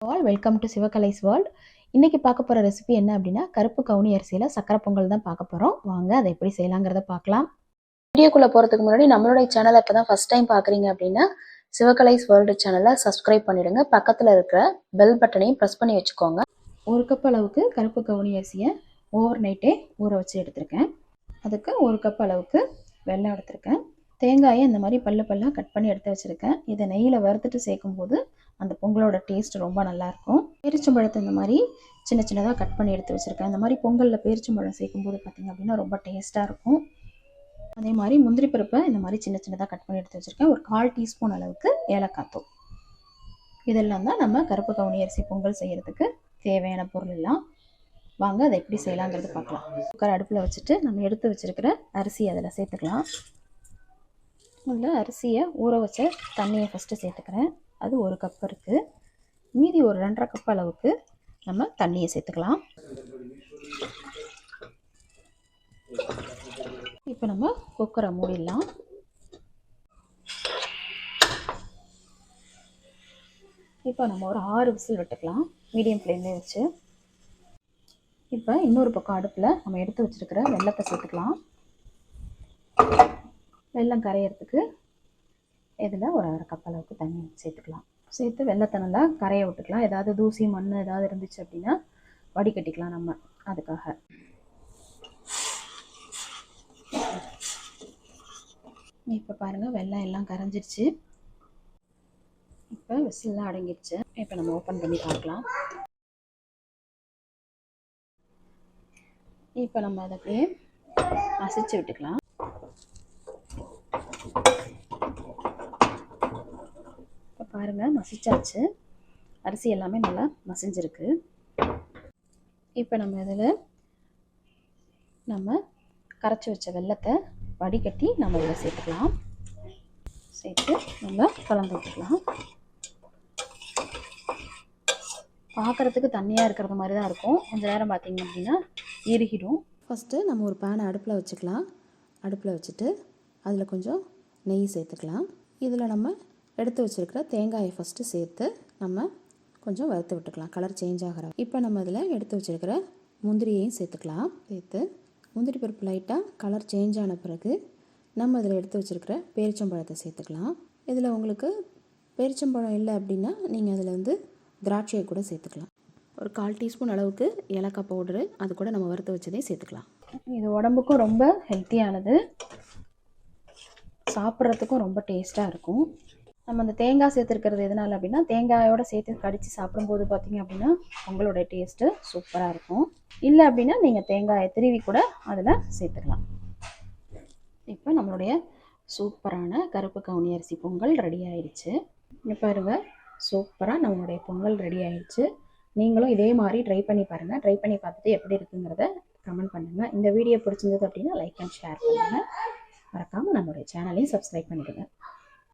All welcome to Sivakalai's world. இன்னைக்கு பார்க்க போகிற ரெசிபி என்ன அப்படின்னா, கருப்பு கவுனி அரிசியில் சக்கரை பொங்கல் தான் பார்க்க போகிறோம். வாங்க அதை எப்படி செய்யலாங்கிறத பார்க்கலாம். வீடியோக்குள்ளே போகிறதுக்கு முன்னாடி நம்மளுடைய சேனலை இப்போ தான் ஃபஸ்ட் டைம் பார்க்குறீங்க அப்படின்னா சிவகலைஸ் வேர்ல்டு சேனலை சப்ஸ்கிரைப் பண்ணிவிடுங்க. பக்கத்தில் இருக்கிற பெல் பட்டனையும் ப்ரெஸ் பண்ணி வச்சுக்கோங்க. ஒரு கப் அளவுக்கு கருப்பு கவுனி அரிசியை ஓவர் நைட்டே ஊற வச்சு எடுத்திருக்கேன். அதுக்கு ஒரு கப் அளவுக்கு வெல்லம் எடுத்திருக்கேன். தேங்காயை இந்த மாதிரி பல்லாக கட் பண்ணி எடுத்து வச்சுருக்கேன். இதை நெய்யில் வறுத்துட்டு சேர்க்கும்போது அந்த பொங்கலோட டேஸ்ட் ரொம்ப நல்லாயிருக்கும். பேரிச்சம்பழத்தை இந்த மாதிரி சின்ன சின்னதாக கட் பண்ணி எடுத்து வச்சுருக்கேன். இந்த மாதிரி பொங்கலில் பேரிச்சம்பழம் சேர்க்கும்போது பார்த்திங்க அப்படின்னா ரொம்ப டேஸ்ட்டாக இருக்கும். அதே மாதிரி முந்திரி பருப்பை இந்த மாதிரி சின்ன சின்னதாக கட் பண்ணி எடுத்து வச்சுருக்கேன். ஒரு 1/4 டீஸ்பூன் அளவுக்கு ஏலக்காய் தூள். இதெல்லாம் தான் நம்ம கருப்பு கவுனி அரிசி பொங்கல் செய்கிறதுக்கு தேவையான பொருள் எல்லாம். வாங்க அதை எப்படி செய்யலாங்கிறது பார்க்கலாம். குக்கர் அடுப்பில் வச்சுட்டு நம்ம எடுத்து வச்சுருக்கிற அரிசி அதில் சேர்த்துக்கலாம். அதில் அரிசியை ஊற வச்ச தண்ணியை ஃபஸ்ட்டு சேர்த்துக்கிறேன். அது ஒரு கப் இருக்குது. மீதி ஒரு 2.5 கப் அளவுக்கு நம்ம தண்ணியை சேர்த்துக்கலாம். இப்போ நம்ம குக்கரை மூடிடலாம். இப்போ நம்ம ஒரு 6 விசில் விட்டுக்கலாம் மீடியம் ஃப்ளேம்லேயே வச்சு. இப்போ இன்னொரு பக்கம் அடுப்பில் நம்ம எடுத்து வச்சுருக்கிற வெல்லத்தை சேர்த்துக்கலாம். வெல்லம் கரையிறதுக்கு இதில் ஒரு 1/2 கப் அளவுக்கு தண்ணி சேர்த்துக்கலாம். சேர்த்து வெல்லத்தை நல்லா கரைய விட்டுக்கலாம். ஏதாவது தூசி மண் ஏதாவது இருந்துச்சு அப்படின்னா வடிகட்டிக்கலாம் நம்ம அதுக்காக. இப்போ பாருங்கள் வெல்லம் எல்லாம் கரைஞ்சிருச்சு. இப்போ விசில்லாம் அடங்கிடுச்சு. இப்போ நம்ம ஓப்பன் பண்ணி பார்க்கலாம். இப்போ நம்ம அதை அப்படியே மசிச்சு விட்டுக்கலாம். இப்போ பாருங்கள் மசிச்சாச்சு. அரிசி எல்லாமே நல்லா மசிஞ்சிருக்கு. இப்போ நம்ம இதில் நம்ம கரைச்சி வச்ச வெல்லத்தை வடிகட்டி நம்ம இதில் சேர்த்துக்கலாம். சேர்த்து நல்லா கலந்து விட்டுக்கலாம். பார்க்குறதுக்கு தண்ணியாக இருக்கிறது மாதிரி தான் இருக்கும். கொஞ்சம் நேரம் பார்த்திங்க அப்படின்னா இறுகிடும். ஃபஸ்ட்டு நம்ம ஒரு பேனை அடுப்பில் வச்சுக்கலாம். அடுப்பில் வச்சுட்டு அதில் கொஞ்சம் நெய் சேர்த்துக்கலாம். இதில் நம்ம எடுத்து வச்சுருக்கிற தேங்காயை ஃபஸ்ட்டு சேர்த்து நம்ம கொஞ்சம் வறுத்து விட்டுக்கலாம். கலர் சேஞ்ச் ஆகிற. இப்போ நம்ம இதில் எடுத்து வச்சுருக்கிற முந்திரியையும் சேர்த்துக்கலாம். சேர்த்து முந்திரி பருப்பு லைட்டாக கலர் சேஞ்ச் ஆன பிறகு நம்ம இதில் எடுத்து வச்சுருக்கிற பேரிச்சம்பழத்தை சேர்த்துக்கலாம். இதில் உங்களுக்கு பேரிச்சம்பழம் இல்லை அப்படின்னா நீங்கள் அதில் வந்து திராட்சையை கூட சேர்த்துக்கலாம். ஒரு 1/4 டீஸ்பூன் அளவுக்கு ஏலக்காய் பவுடரு அது கூட நம்ம வறுத்து வச்சதையும் சேர்த்துக்கலாம். இது உடம்புக்கும் ரொம்ப ஹெல்த்தியானது, சாப்பிட்றதுக்கும் ரொம்ப டேஸ்ட்டாக இருக்கும். நம்ம அந்த தேங்காய் சேர்த்துருக்கிறது எதனால் அப்படின்னா தேங்காயோட சேர்த்து கடித்து சாப்பிடும்போது பார்த்திங்க அப்படின்னா உங்களோட டேஸ்ட்டு சூப்பராக இருக்கும். இல்லை அப்படின்னா நீங்கள் தேங்காயை திருவி கூட அதில் சேர்த்துக்கலாம். இப்போ நம்மளுடைய சூப்பரான கருப்பு கவுனி அரிசி பொங்கல் ரெடி ஆயிடுச்சு. இங்கே பாருங்கள், சூப்பராக நம்மளுடைய பொங்கல் ரெடி ஆயிடுச்சு. நீங்களும் இதே மாதிரி ட்ரை பண்ணி பாருங்கள். ட்ரை பண்ணி பார்த்துட்டு எப்படி இருக்குங்கிறத கமெண்ட் பண்ணுங்கள். இந்த வீடியோ பிடிச்சிருந்தது அப்படின்னா லைக் அண்ட் ஷேர் பண்ணுங்கள். மறக்காமல் நம்மளுடைய சேனலையும் சப்ஸ்கிரைப் பண்ணிடுங்க.